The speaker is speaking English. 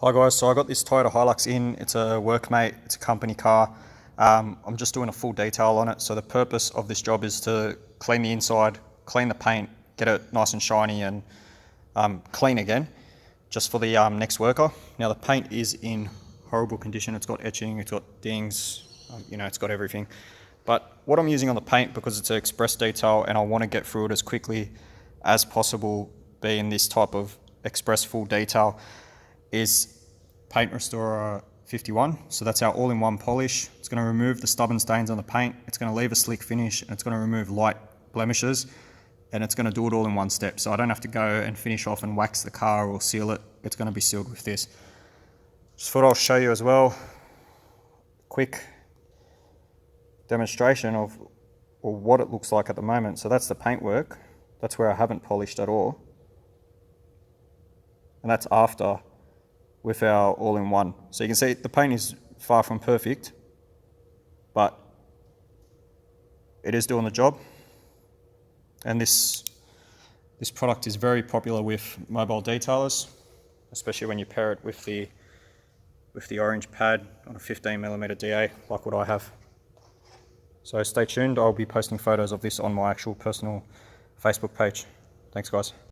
Hi guys, so I got this Toyota Hilux in. It's a workmate, it's a company car. I'm just doing a full detail on it. So the purpose of this job is to clean the inside, clean the paint, get it nice and shiny and clean again, just for the next worker. Now the paint is in horrible condition. It's got etching, it's got dings, it's got everything. But what I'm using on the paint, because it's an express detail and I want to get through it as quickly as possible, being this type of express full detail, is Paint Restorer 51. So that's our all-in-one polish. It's going to remove the stubborn stains on the paint. It's going to leave a slick finish, and it's going to remove light blemishes, and it's going to do it all in one step. So I don't have to go and finish off and wax the car or seal it. It's going to be sealed with this. Just thought I'll show you as well, quick demonstration of what it looks like at the moment. So that's the paintwork. That's where I haven't polished at all. And that's after with our all-in-one. So you can see the paint is far from perfect, but it is doing the job. And this product is very popular with mobile detailers, especially when you pair it with the orange pad on a 15mm DA like what I have. So stay tuned, I'll be posting photos of this on my actual personal Facebook page. Thanks guys.